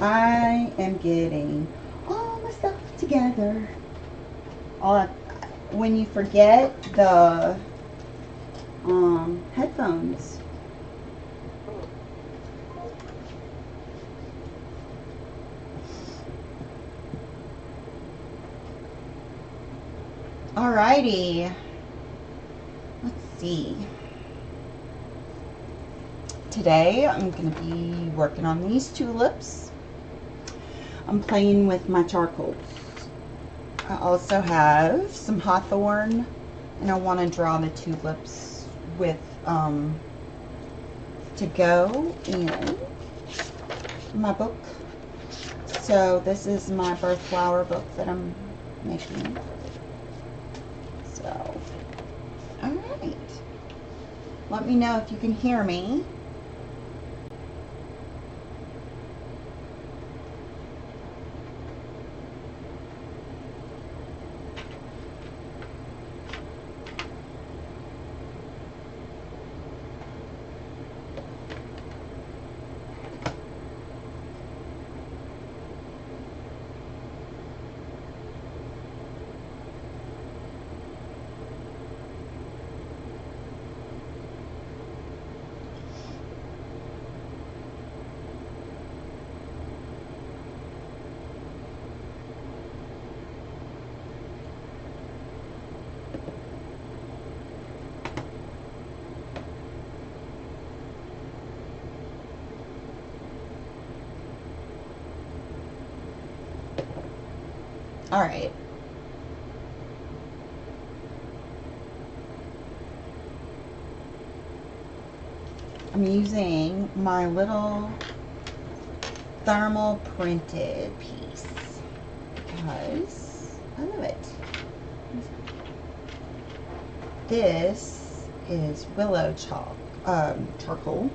I am getting all my stuff together. When you forget the headphones. Alrighty. Let's see. Today I'm going to be working on these tulips. I'm playing with my charcoals. I also have some hawthorn, and I want to draw the tulips with to go in my book. So this is my birth flower book that I'm making. So, alright. Let me know if you can hear me. All right. I'm using my little thermal printed piece because I love it. This is willow charcoal,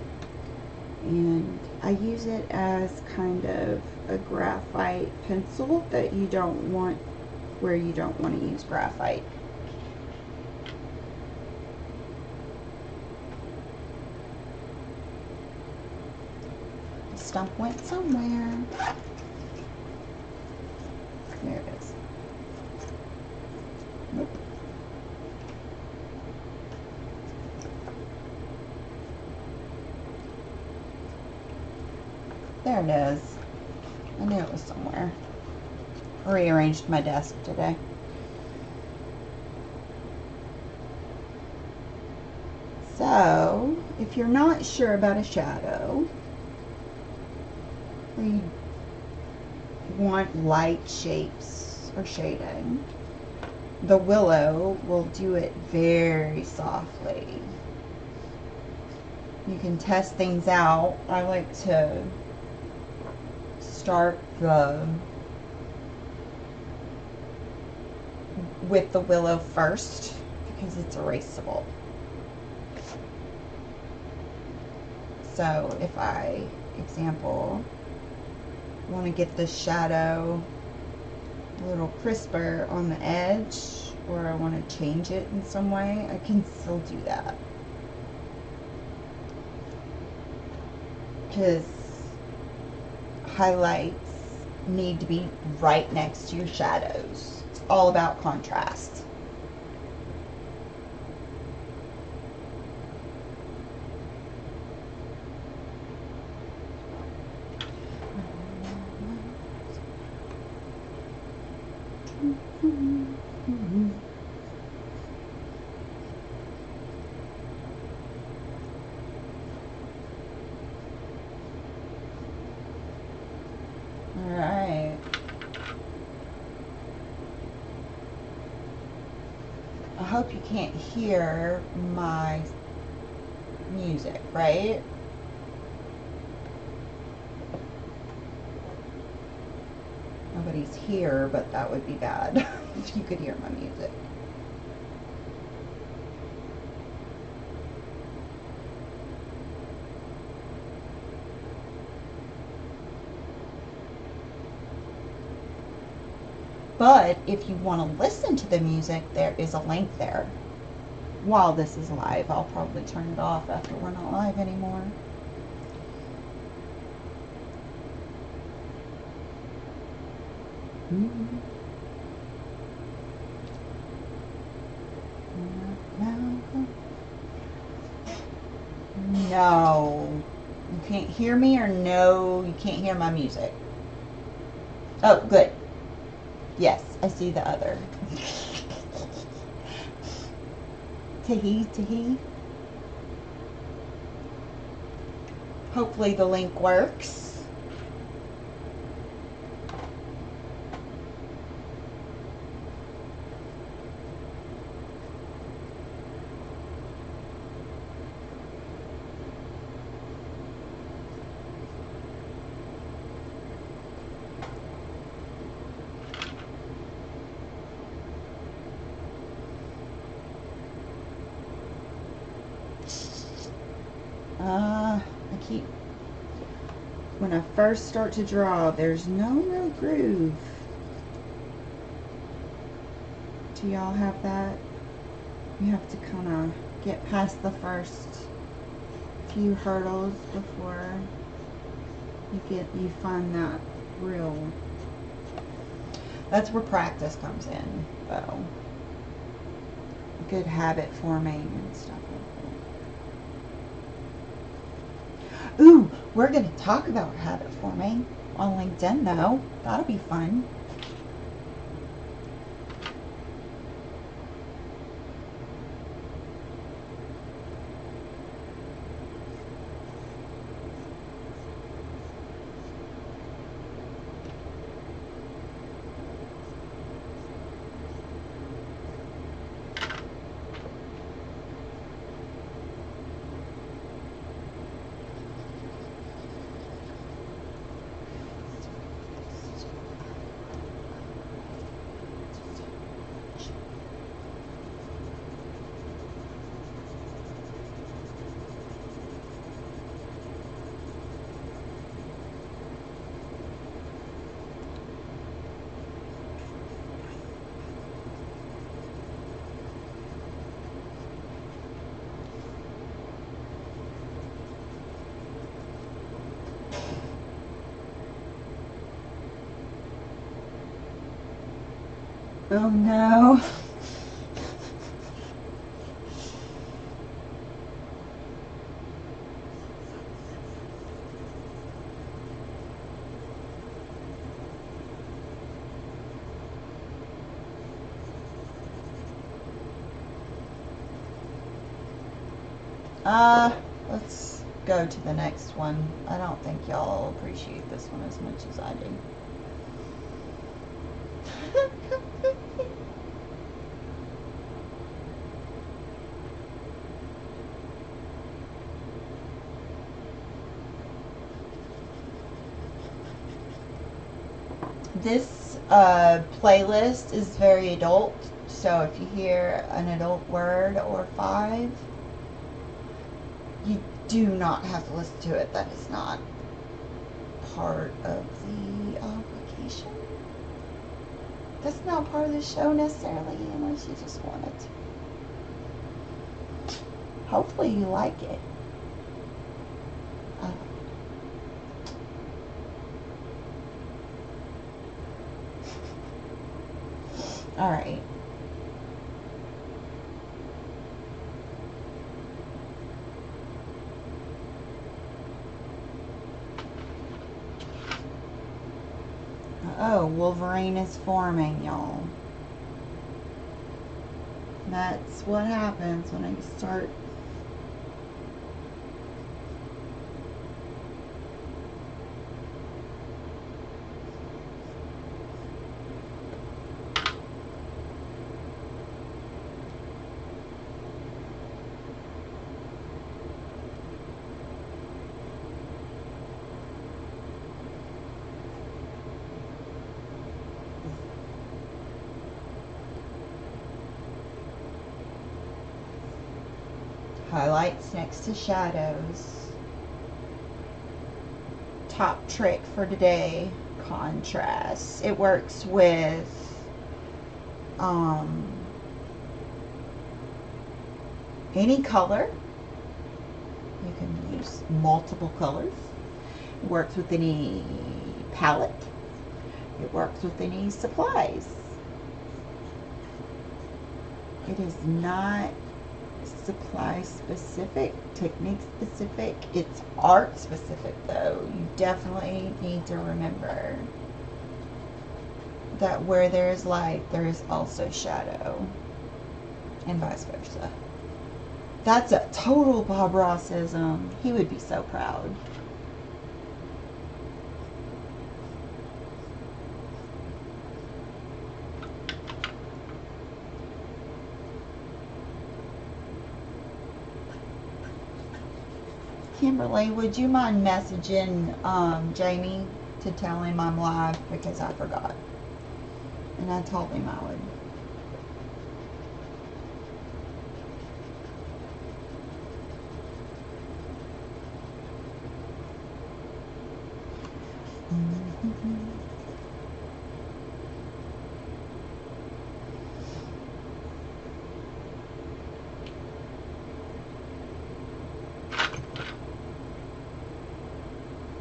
and I use it as kind of a graphite pencil that you don't want where you don't want to use graphite. The stump went somewhere. There it is. Nope. There it is. I knew it was somewhere. I rearranged my desk today. So, if you're not sure about a shadow, or you want light shapes or shading, the willow will do it very softly. You can test things out. I like to start with the willow first because it's erasable. So if I, example, want to get the shadow a little crisper on the edge, or I want to change it in some way, I can still do that. Because highlights need to be right next to your shadows. It's all about contrast. Alright. I hope you can't hear my music, right? Nobody's here, but that would be bad if you could hear my music. But if you want to listen to the music, there is a link there. While this is live, I'll probably turn it off after we're not live anymore. No. You can't hear me, or no, you can't hear my music? Oh, good. Yes, I see the other. Tahee. Hopefully the link works. When I first start to draw, there's no real groove. Do y'all have that? You have to kind of get past the first few hurdles before you find that real. That's where practice comes in, though. Good habit forming and stuff like that. Ooh, we're going to talk about habit forming on LinkedIn, though. That'll be fun. Oh no. Let's go to the next one. I don't think y'all appreciate this one as much as I do. This playlist is very adult, so if you hear an adult word or 5, you do not have to listen to it. That is not part of the obligation. That's not part of the show necessarily, unless you just want it. Hopefully you like it. All right. Oh, Wolverine is forming, y'all. That's what happens when I start. Highlights next to shadows. Top trick for today, contrast. It works with any color. You can use multiple colors. It works with any palette. It works with any supplies. It is not supply specific, technique specific. It's art specific though. You definitely need to remember that where there is light, there is also shadow, and vice versa. That's a total Bob Rossism. He would be so proud. Kimberly, would you mind messaging Jamie to tell him I'm live, because I forgot. And I told him I would.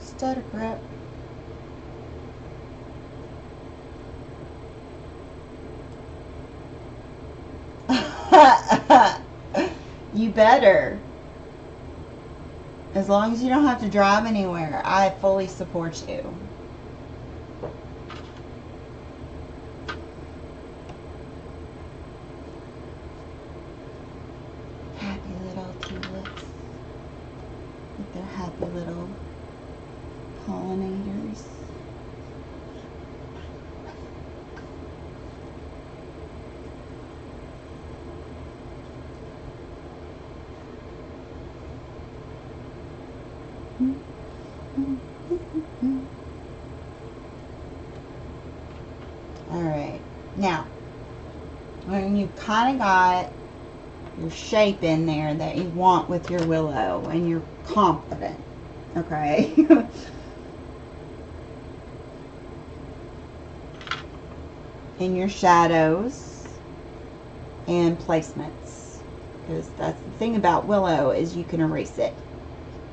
Stutter grip. You better. As long as you don't have to drive anywhere, I fully support you. Happy little tulips with their happy little pollinators. Alright, now when you kind of got your shape in there that you want with your willow and you're confident, okay? In your shadows and placements, because that's the thing about willow, is you can erase it.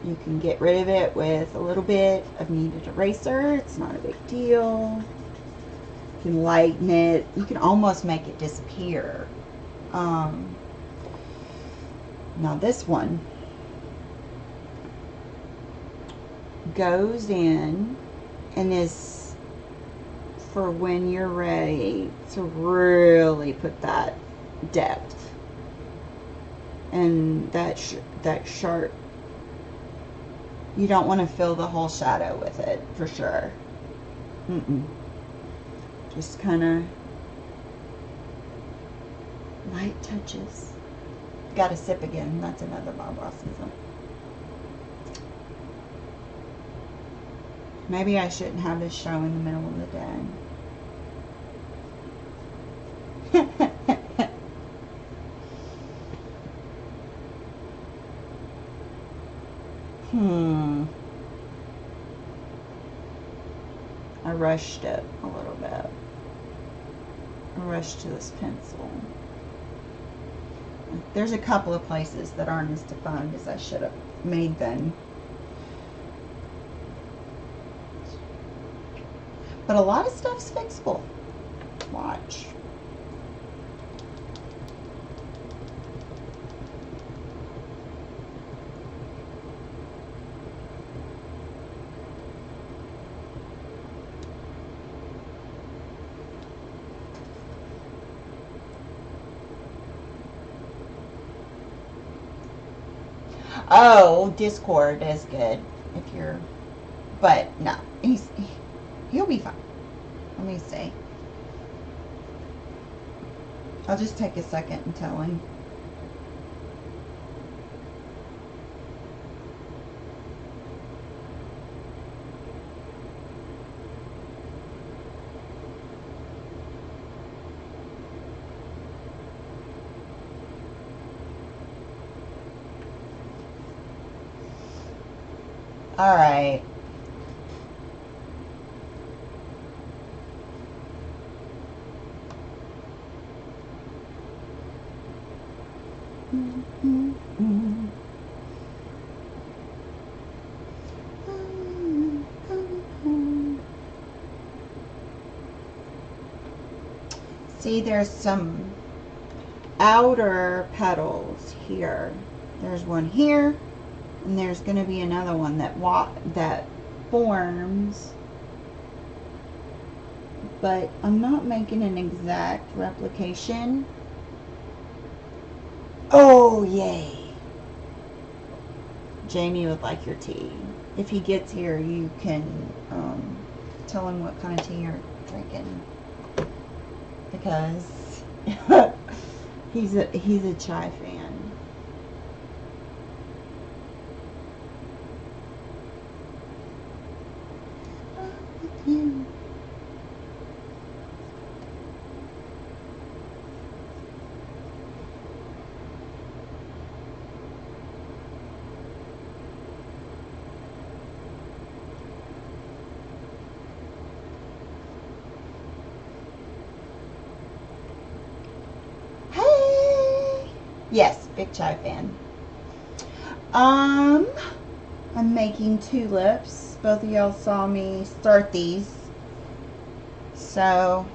You can get rid of it with a little bit of kneaded eraser. It's not a big deal. You can lighten it. You can almost make it disappear. Now this one goes in and is for when you're ready to really put that depth and that sharp. You don't want to fill the whole shadow with it, for sure. Just kind of light touches. Got a sip again. That's another Bob Rossism. Maybe I shouldn't have this show in the middle of the day. I rushed it a little bit. I rushed to this pencil. There's a couple of places that aren't as defined as I should have made them. But a lot of stuff's fixable. Watch. Oh, Discord is good if you're, but no, he'll be fine. Let me see. I'll just take a second and tell him. All right. See, there's some outer petals here. There's one here, and there's going to be another one that forms. But I'm not making an exact replication. Oh, yay. Jamie would like your tea. If he gets here, you can tell him what kind of tea you're drinking. Because he's a chai fan. You. Yes, big chai fan. I'm making tulips. Both of y'all saw me start these. So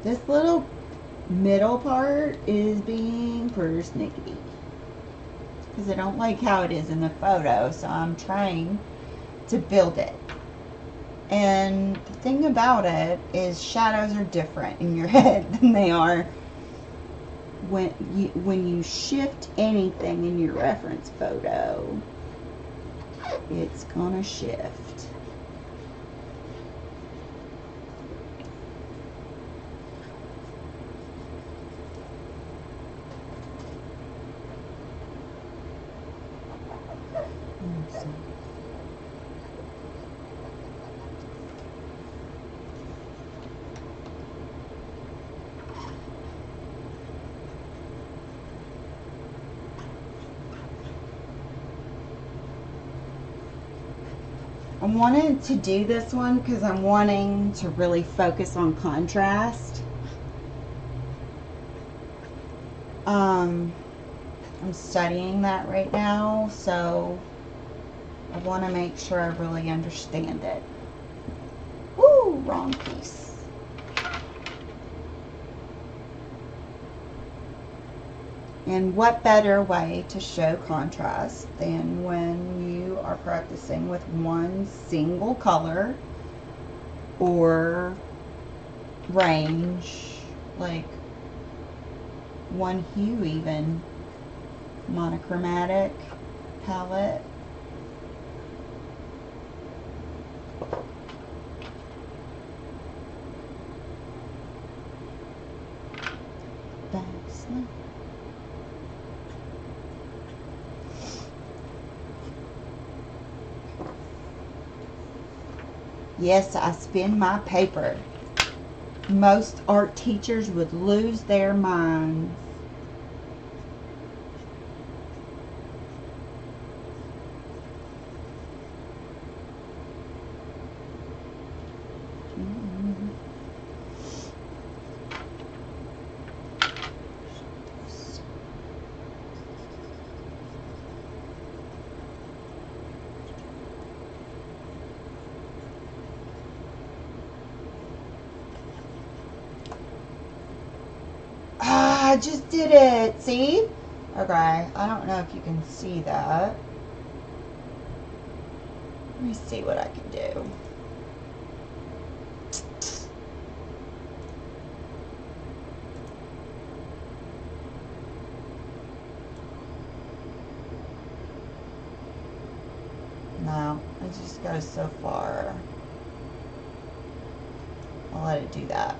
this little middle part is being persnickety because I don't like how it is in the photo, so I'm trying to build it. And the thing about it is shadows are different in your head than they are when you shift anything in your reference photo. It's gonna shift. I wanted to do this one because I'm wanting to really focus on contrast. I'm studying that right now, so I want to make sure I really understand it. Woo, wrong piece. And what better way to show contrast than when you are practicing with one single color or range, like one hue even, monochromatic palette. Yes, I spin my paper. Most art teachers would lose their minds. I just did it. See? Okay. I don't know if you can see that. Let me see what I can do. No, it just goes so far. I'll let it do that.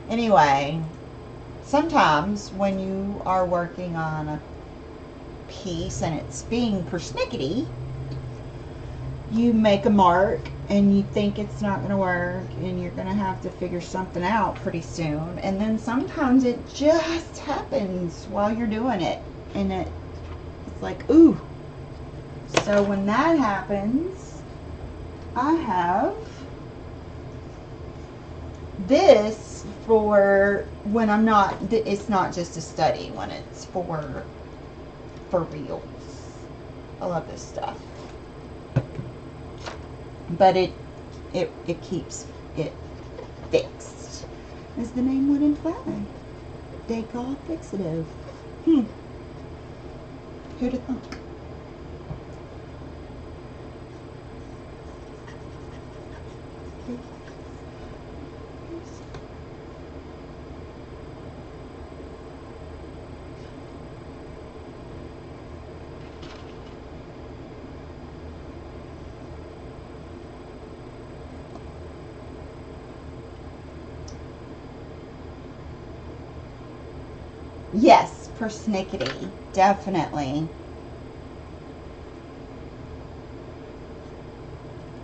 Anyway, sometimes when you are working on a piece and it's being persnickety, you make a mark and you think it's not going to work and you're going to have to figure something out pretty soon. And then sometimes it just happens while you're doing it. And it's like, ooh. So when that happens, I have this for when I'm not, it's not just a study, when it's for reals. I love this stuff. But it keeps it fixed, as the name would imply. Decor fixative. Who'd have thunk? Yes, persnickety, definitely.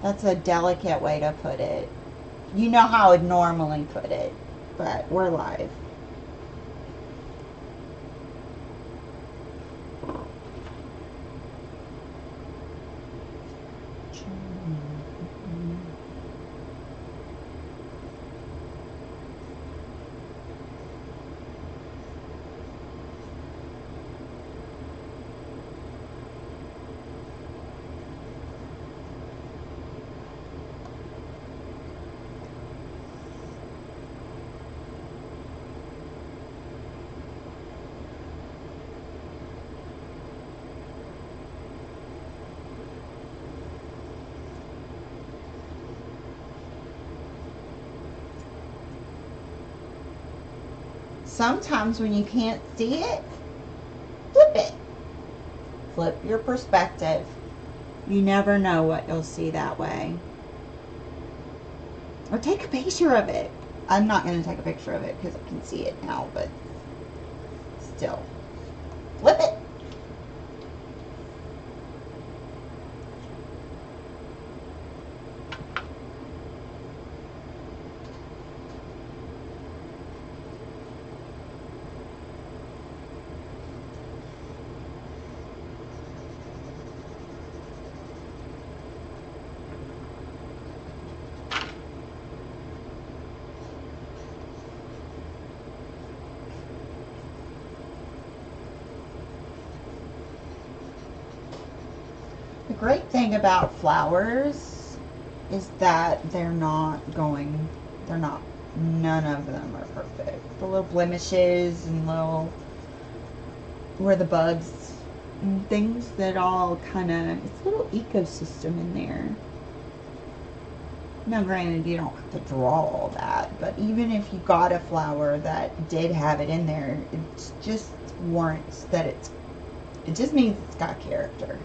That's a delicate way to put it. You know how I'd normally put it, but we're live. Sometimes when you can't see it, flip it. Flip your perspective. You never know what you'll see that way. Or take a picture of it. I'm not going to take a picture of it because I can see it now, but still. Flip it. The great thing about flowers is that none of them are perfect. The little blemishes and little, where the bugs and things, that all kind of, it's a little ecosystem in there. Now granted, you don't have to draw all that, but even if you got a flower that did have it in there, it just warrants that it just means it's got character.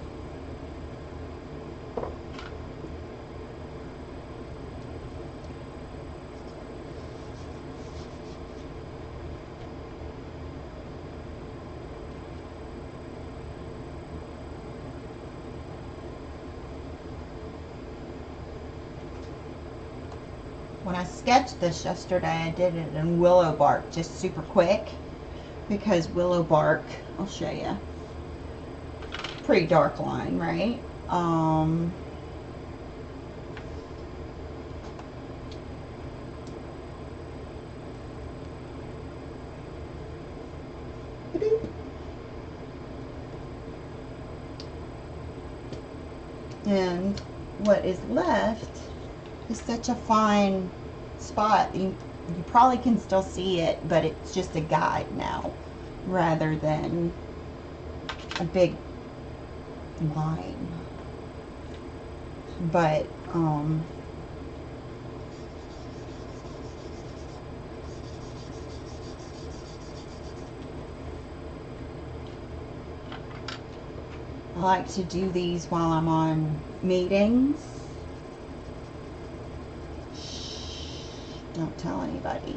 When I sketched this yesterday, I did it in willow bark, just super quick, because willow bark, I'll show you, pretty dark line, right? And what is left is such a fine spot. You probably can still see it, but it's just a guide now rather than a big line. But I like to do these while I'm on meetings. Shh, don't tell anybody.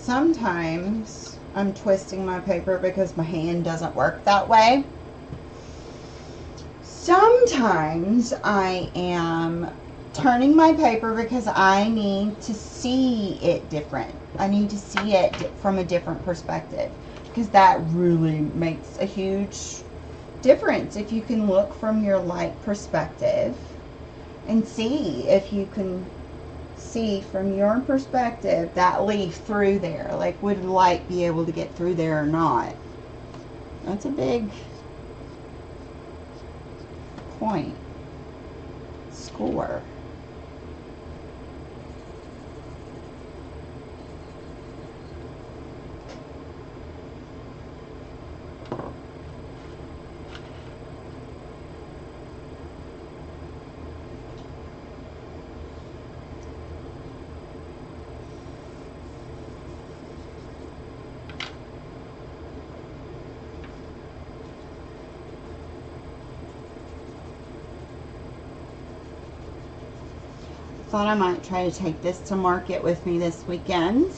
sometimes I'm twisting my paper because my hand doesn't work that way. Sometimes I am turning my paper because I need to see it different. I need to see it from a different perspective, because that really makes a huge difference. If you can look from your light perspective and see if you can see from your perspective that leaf through there, like would light be able to get through there or not. That's a big point. Score. Thought I might try to take this to market with me this weekend,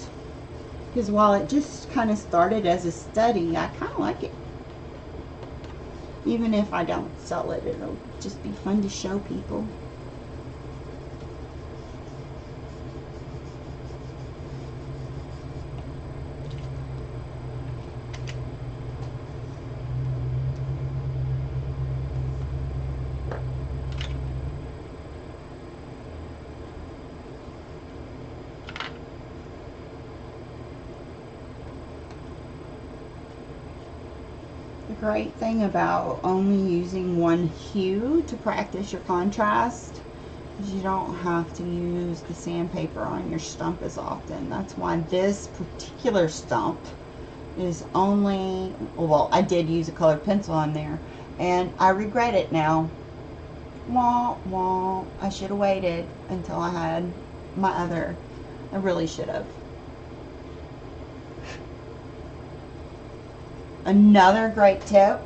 because while it just kind of started as a study, I kind of like it. Even if I don't sell it, it'll just be fun to show people. The great thing about only using one hue to practice your contrast is you don't have to use the sandpaper on your stump as often. That's why this particular stump is only, well, I did use a colored pencil on there, and I regret it now. Wah, wah. I should have waited until I had my other. I really should have. Another great tip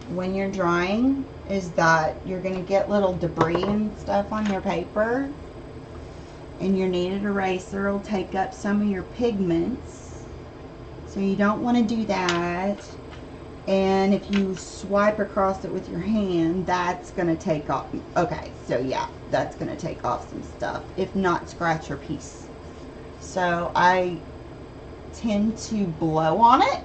when you're drawing is that you're going to get little debris and stuff on your paper, and your kneaded eraser will take up some of your pigments, so you don't want to do that. And if you swipe across it with your hand, that's going to take off. Okay, so yeah, that's going to take off some stuff, if not scratch your piece. So I tend to blow on it,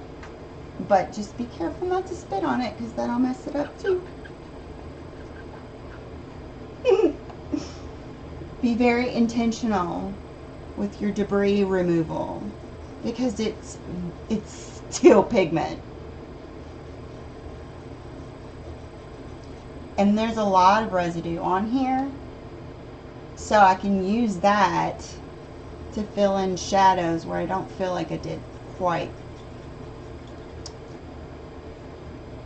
but just be careful not to spit on it, because that'll mess it up too. Be very intentional with your debris removal, because it's still pigment. And there's a lot of residue on here, so I can use that to fill in shadows where I don't feel like I did quite.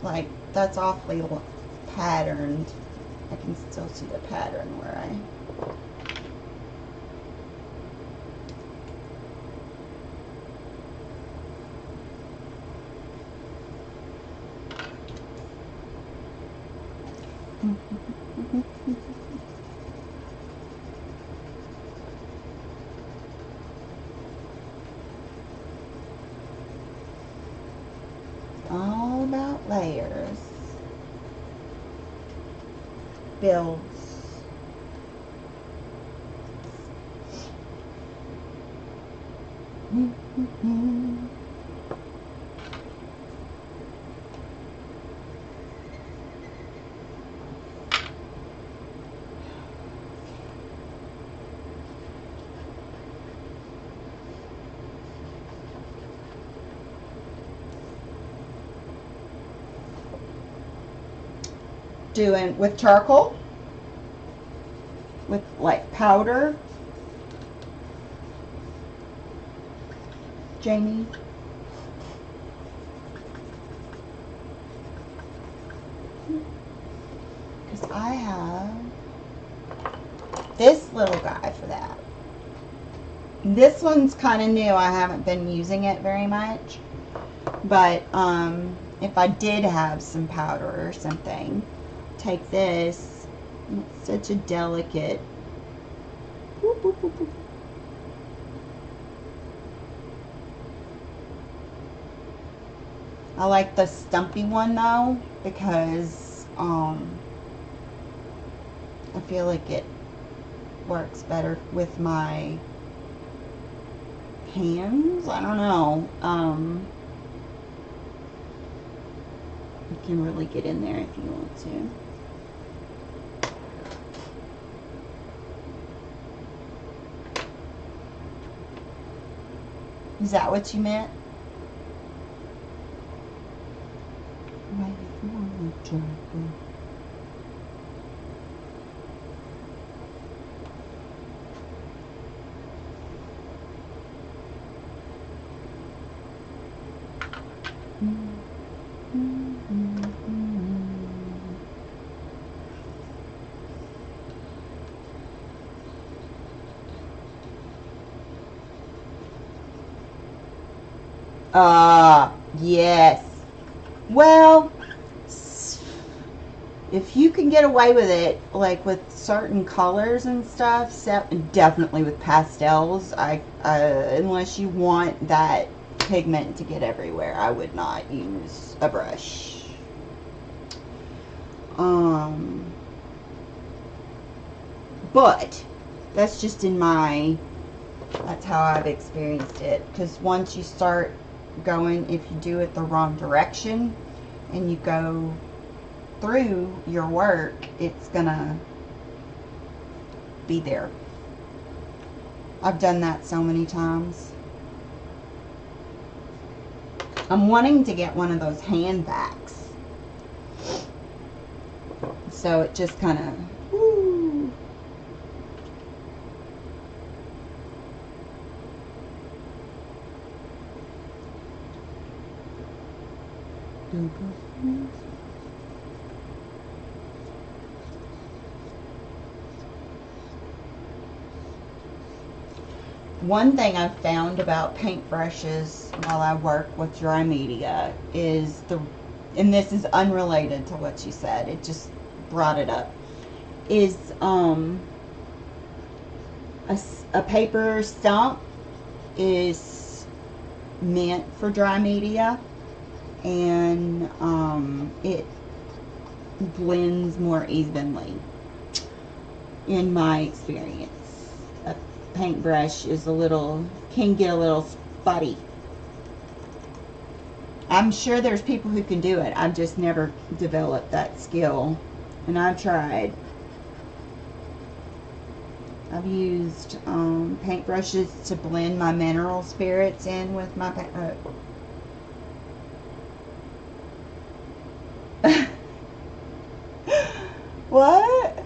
Like, that's awfully patterned. I can still see the pattern where I... All about layers. Builds. Doing with charcoal, with like powder. Jamie. Because I have this little guy for that. This one's kind of new. I haven't been using it very much. But if I did have some powder or something, take this. It's such a delicate. Boop, boop, boop, boop. I like the stumpy one though, because I feel like it works better with my hands. I don't know. You can really get in there if you want to. Is that what you meant? Yes. Well, if you can get away with it, like with certain colors and stuff, definitely with pastels. Unless you want that pigment to get everywhere, I would not use a brush. But that's just that's how I've experienced it. Because once you start going, if you do it the wrong direction and you go through your work, it's gonna be there. I've done that so many times. I'm wanting to get one of those hand backs, so it just kind of One thing I've found about paintbrushes while I work with dry media is and this is unrelated to what you said, it just brought it up, is a paper stump is meant for dry media, and it blends more evenly in my experience. A paintbrush can get a little spotty. I'm sure there's people who can do it. I've just never developed that skill, and I've tried. I've used paintbrushes to blend my mineral spirits in with my What?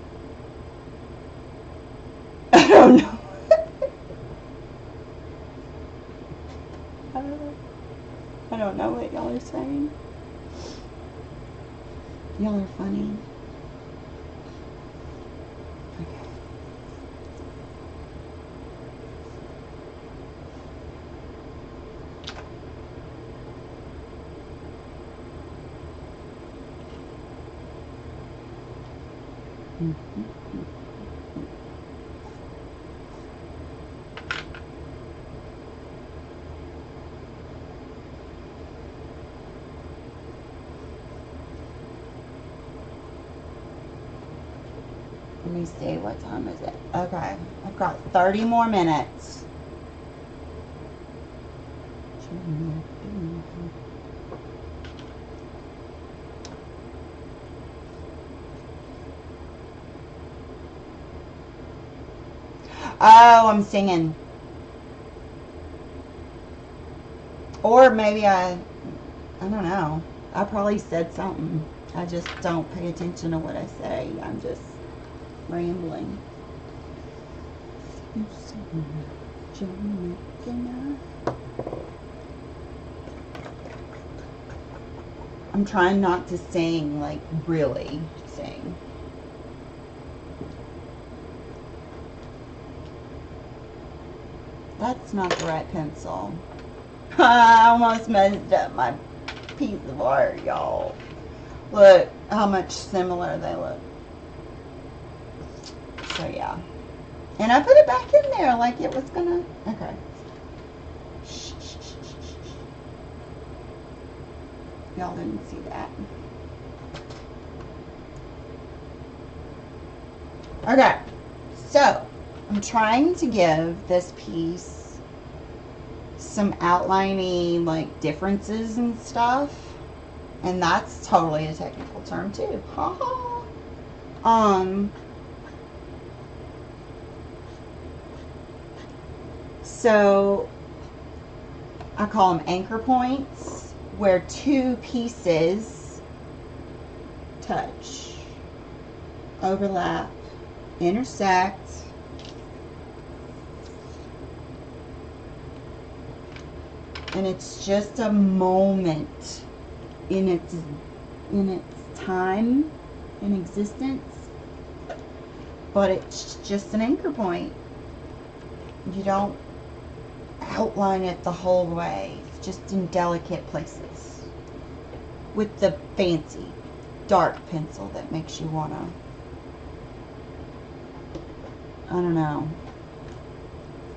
I don't know. I don't know what y'all are saying. Y'all are funny. Let me see, what time is it? Okay, I've got 30 more minutes. Oh, I'm singing. Or maybe I don't know. I probably said something. I just don't pay attention to what I say. I'm just rambling. I'm trying not to sing, like really sing. That's not the right pencil. I almost messed up my piece of art, y'all. Look how much similar they look. So yeah. And I put it back in there like it was gonna, okay. y'all didn't see that. Okay, so I'm trying to give this piece some outlining, like, differences and stuff. And that's totally a technical term too. Ha ha. So I call them anchor points, where two pieces touch, overlap, intersect, and it's just a moment in its time in existence, but it's just an anchor point. You don't outline it the whole way, just in delicate places with the fancy dark pencil that makes you wanna, I don't know,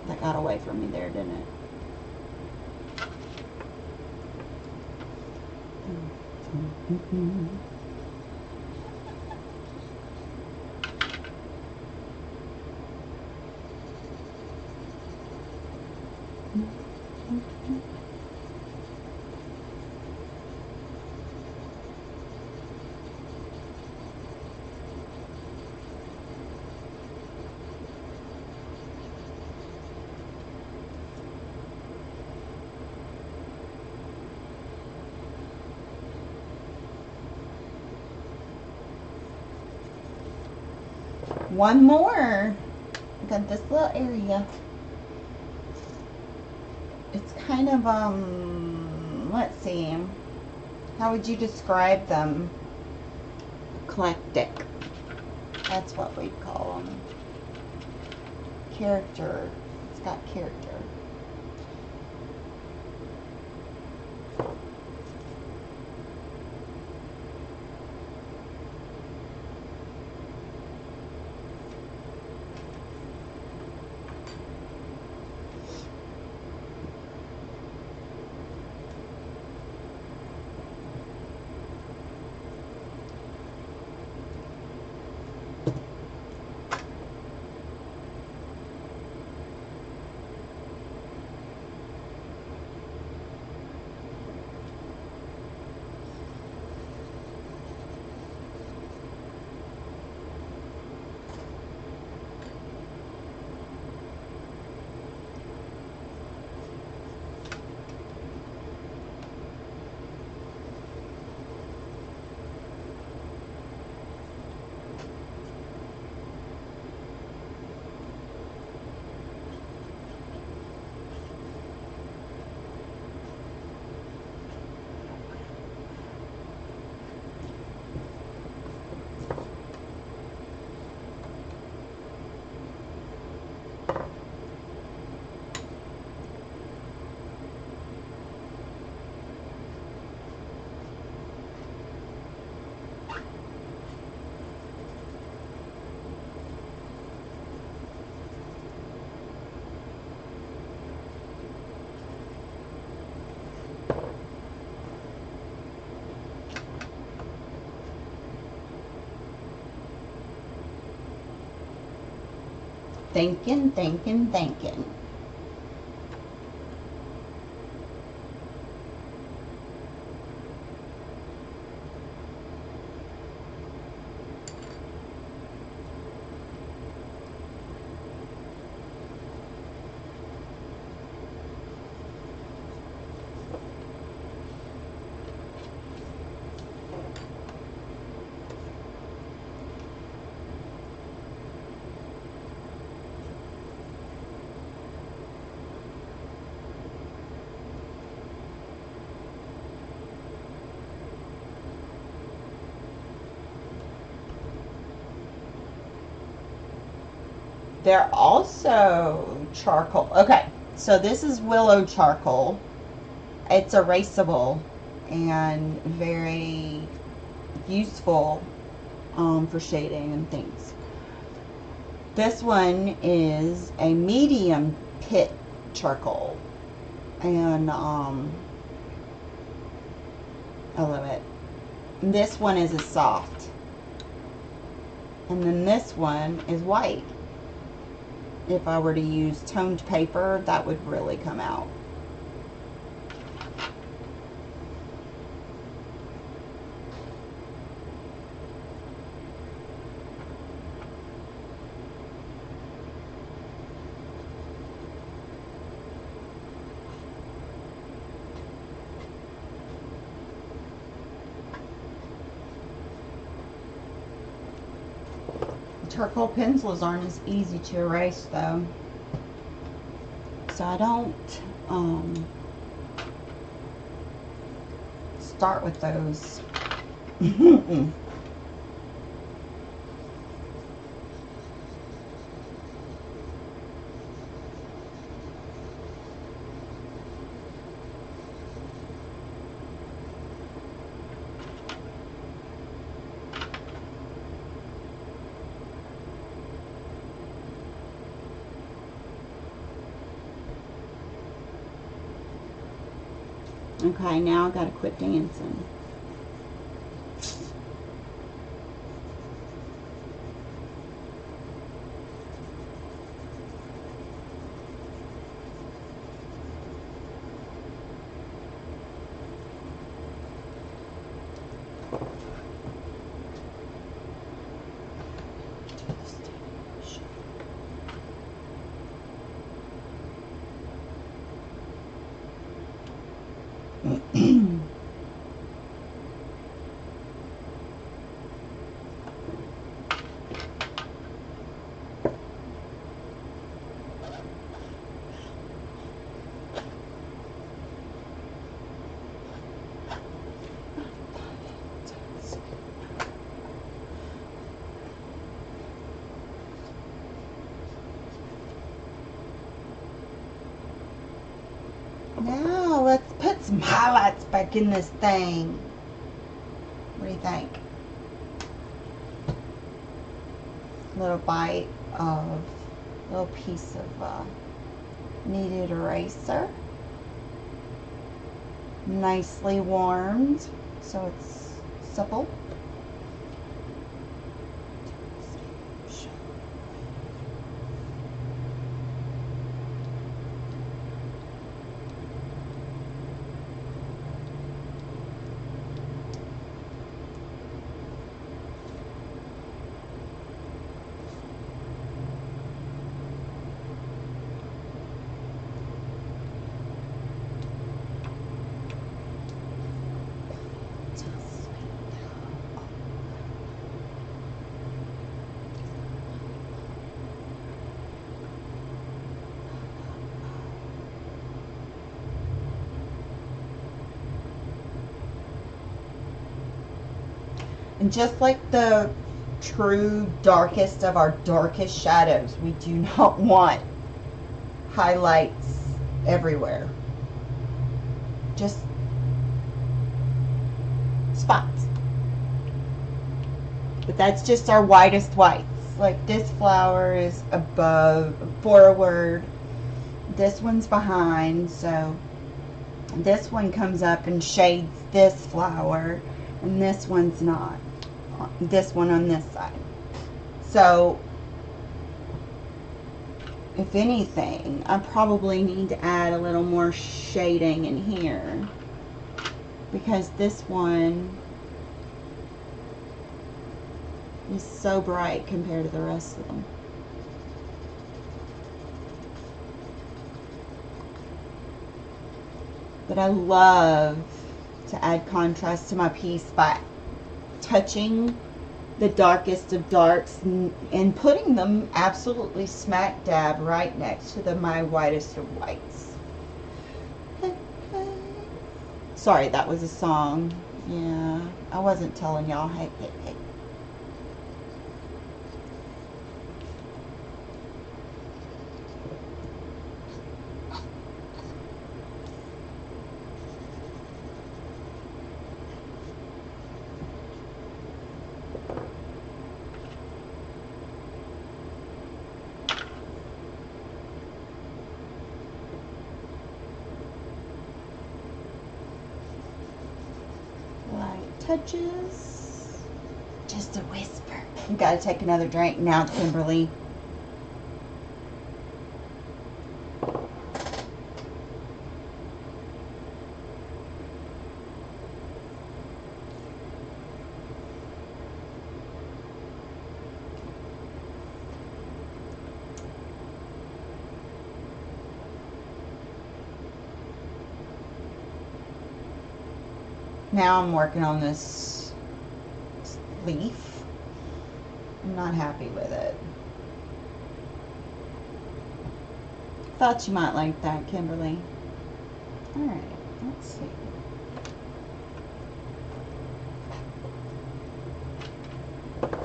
that got away from me there, didn't it? One more. Got this little area. It's kind of, let's see. How would you describe them? Eclectic. That's what we'd call them. Character. It's got character. Thinking. They're also charcoal. Okay, so this is Willow Charcoal. It's erasable and very useful for shading and things. This one is a medium pit charcoal, and I love it. And this one is a soft. And then this one is white. If I were to use toned paper, that would really come out. Charcoal pencils aren't as easy to erase though, so I don't start with those. Okay, now I gotta quit dancing. Now let's put some highlights back in this thing. What do you think? Little bite of, little piece of kneaded eraser. Nicely warmed, so it's supple. And just like the true darkest of our darkest shadows, we do not want highlights everywhere. Just spots. But that's just our whitest whites. Like this flower is above, forward. This one's behind, so this one comes up and shades this flower, and this one's not. This one on this side. So if anything, I probably need to add a little more shading in here, because this one is so bright compared to the rest of them. But I love to add contrast to my piece by touching the darkest of darks and putting them absolutely smack dab right next to my whitest of whites. Sorry, that was a song. Yeah, I wasn't telling y'all. Hey. touches. Just a whisper. You gotta take another drink now, Kimberly. Now I'm working on this leaf. I'm not happy with it. Thought you might like that, Kimberly. Alright, let's see.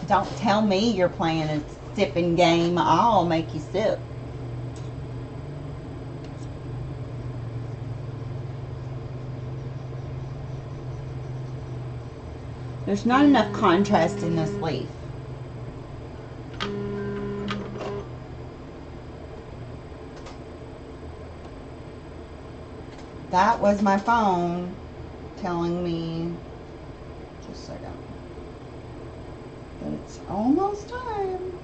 Don't tell me you're playing a sipping game. I'll make you sip. There's not enough contrast in this leaf. That was my phone telling me, just a second, that it's almost time.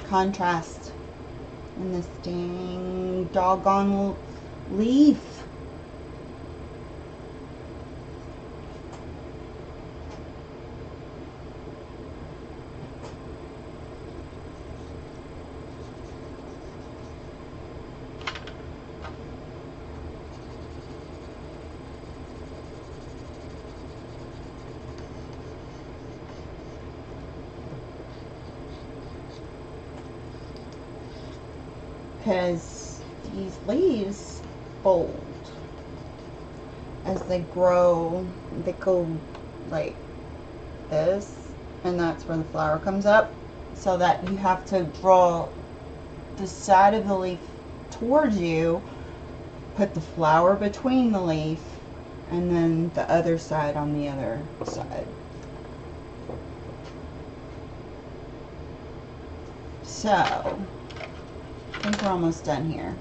Contrast in this dang doggone leaf. Because these leaves fold as they grow. They go like this, and that's where the flower comes up, so that you have to draw the side of the leaf towards you, put the flower between the leaf, and then the other side on the other side. So I think we're almost done here.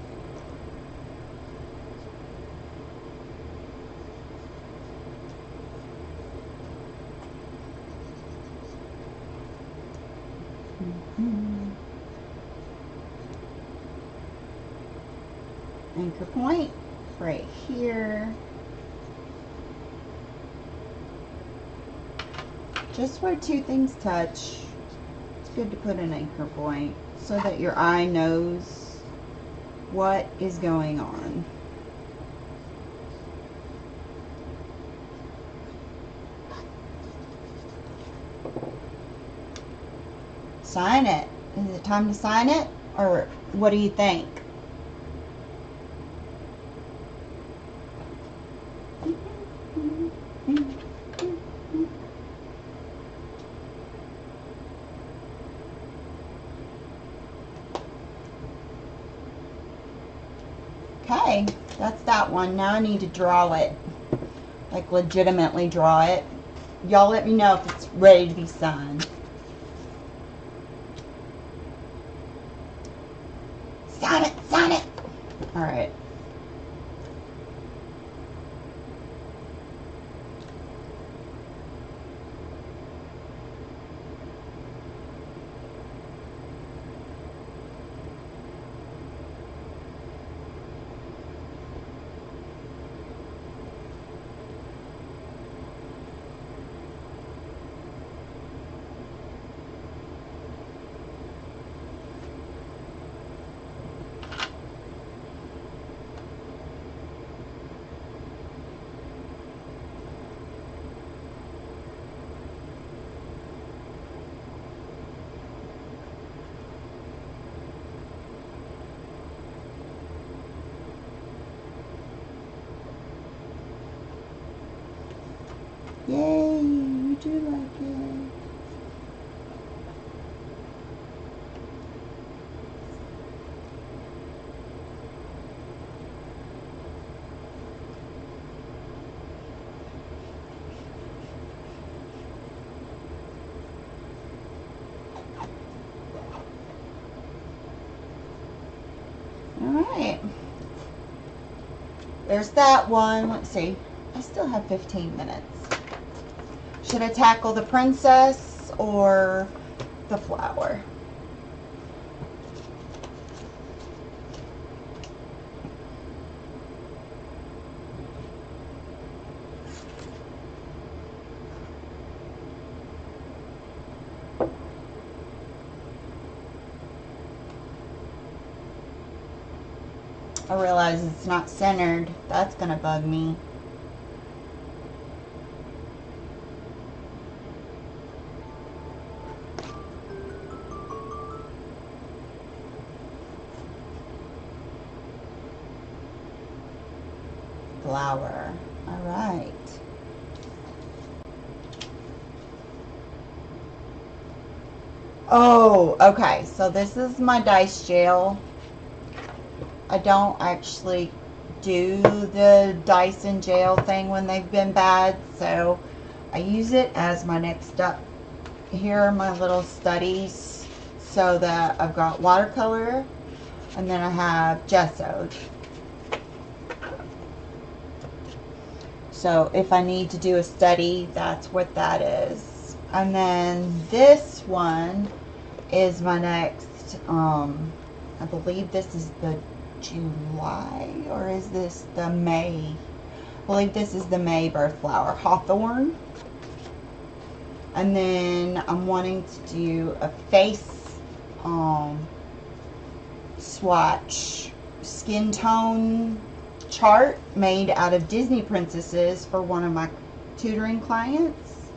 Anchor point right here. Just where two things touch, it's good to put an anchor point so that your eye knows what is going on. Sign it. Is it time to sign it? Or what do you think? Okay, that's that one. Now I need to draw it. Like legitimately draw it. Y'all let me know if it's ready to be signed. Sign it, sign it. Alright. Yay, you do like it. Alright. There's that one. Let's see. I still have 15 minutes. Should I tackle the princess or the flower? I realize it's not centered. That's gonna bug me. Flower. All right. Oh, okay. So this is my dice gel. I don't actually do the dice and gel thing when they've been bad, so I use it as my next step. Here are my little studies, so that I've got watercolor, and then I have gessoed. So if I need to do a study, that's what that is. And then this one is my next, I believe this is the July, or is this the May? I believe this is the May birth flower, Hawthorn. And then I'm wanting to do a face swatch skin tone chart made out of Disney princesses for one of my tutoring clients.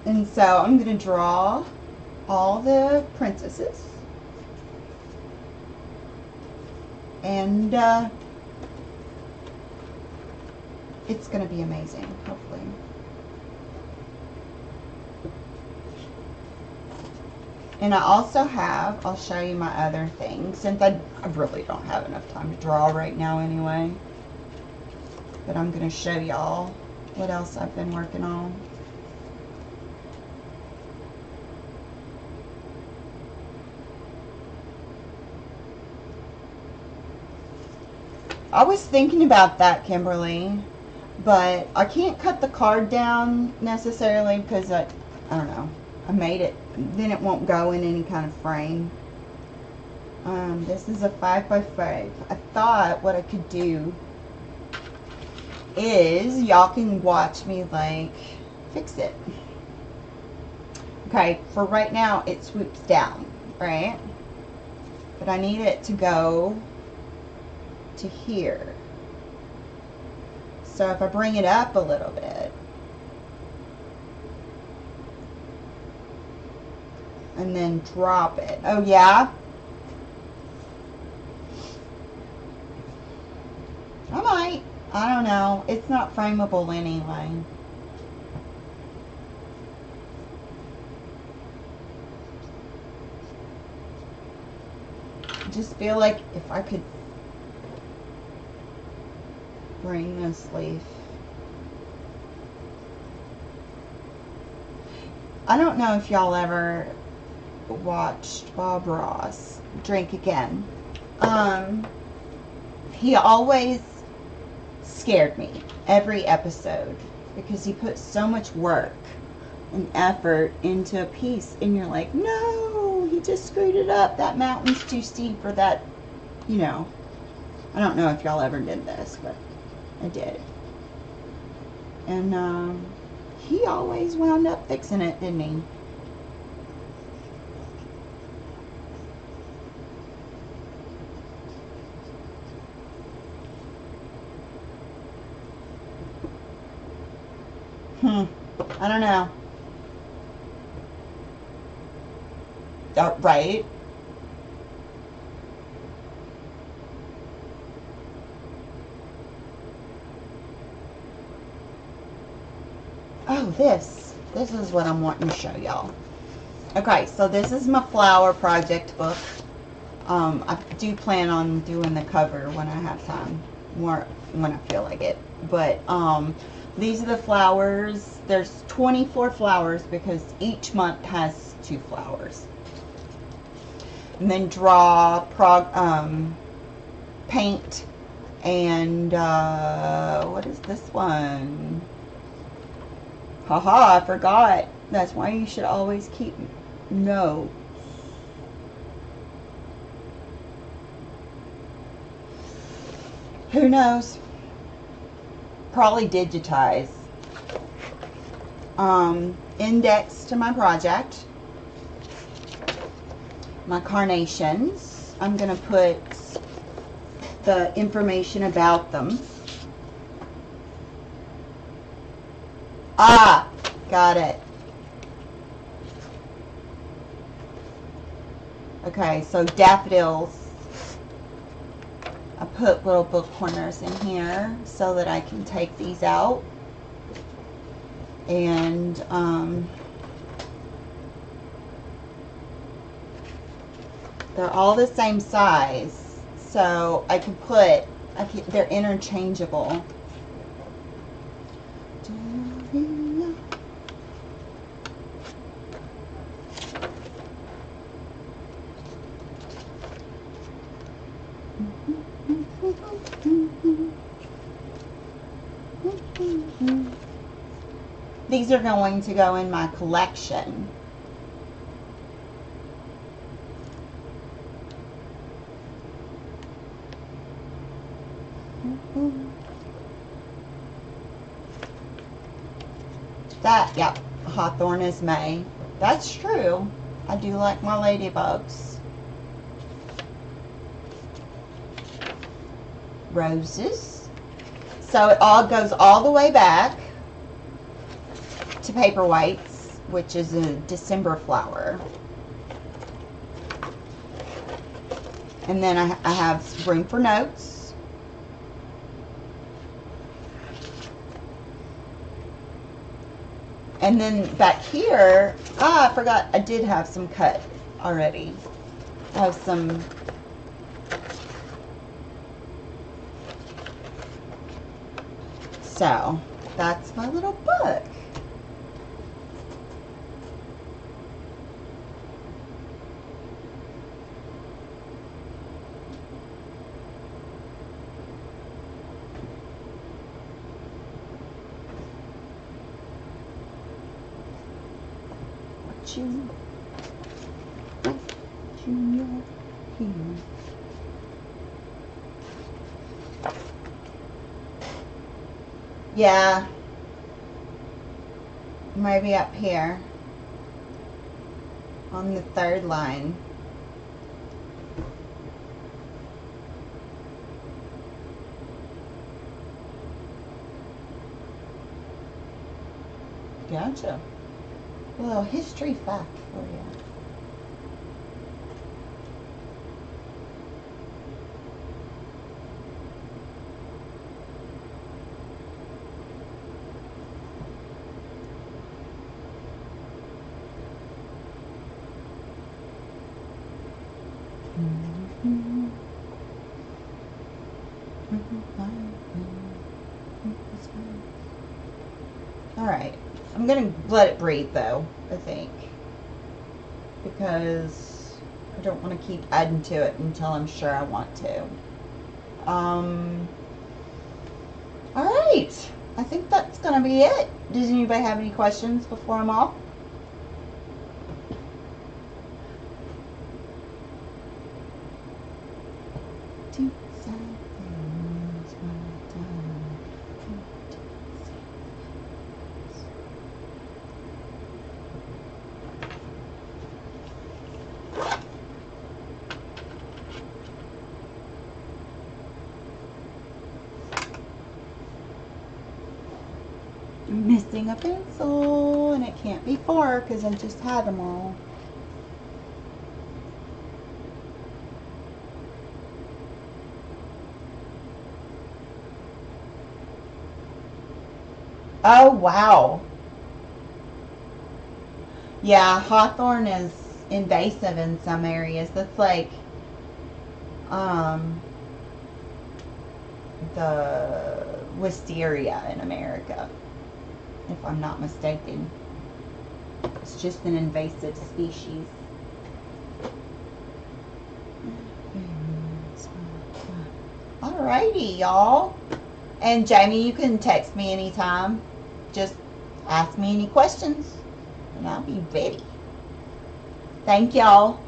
And so I'm going to draw all the princesses. And it's going to be amazing, hopefully. And I also have, I'll show you my other things, since I really don't have enough time to draw right now anyway. But I'm going to show y'all what else I've been working on. I was thinking about that, Kimberly, but I can't cut the card down necessarily because I don't know, I made it, then it won't go in any kind of frame. This is a 5x5. I thought what I could do is y'all can watch me like fix it. Okay, for right now it swoops down, right? But I need it to go to here. So if I bring it up a little bit and then drop it. Oh yeah? I might. I don't know. It's not frameable anyway. I just feel like if I could bring this leaf. I don't know if y'all ever watched Bob Ross Drink Again. He always scared me every episode because he put so much work and effort into a piece, and you're like, no, he just screwed it up. That mountain's too steep, or that, you know. I don't know if y'all ever did this, but I did. And he always wound up fixing it, didn't he? I don't know. Right? Oh, this is what I'm wanting to show y'all. Okay, so this is my flower project book. I do plan on doing the cover when I have time, more when I feel like it. But these are the flowers. There's 24 flowers because each month has 2 flowers. And then draw, paint, and what is this one? Haha, I forgot. That's why you should always keep notes. Who knows? Probably digitize. Index to my project. My carnations. I'm going to put the information about them. Ah, got it. Okay, so daffodils. I put little book corners in here so that I can take these out. And they're all the same size, so I can put, they're interchangeable. These are going to go in my collection. That, yep, Hawthorne is May. That's true. I do like my ladybugs. Roses. So it all goes all the way back to Paperwhites, which is a December flower. And then I have room for notes. And then back here, I forgot I did have some cut already. I have some so that's my little book. Junior here. Yeah, maybe up here on the 3rd line. Gotcha. A little history fact for you. Alright, I'm going to let it breathe though, I think, because I don't want to keep adding to it until I'm sure I want to. Alright, I think that's going to be it. Does anybody have any questions before I'm off? I'm missing a pencil, and it can't be 4 because I just had them all. Oh, wow. Yeah, hawthorn is invasive in some areas. That's like the wisteria in America, if I'm not mistaken. It's just an invasive species. Alrighty, y'all. And Jamie, you can text me anytime. Just ask me any questions, and I'll be ready. Thank y'all.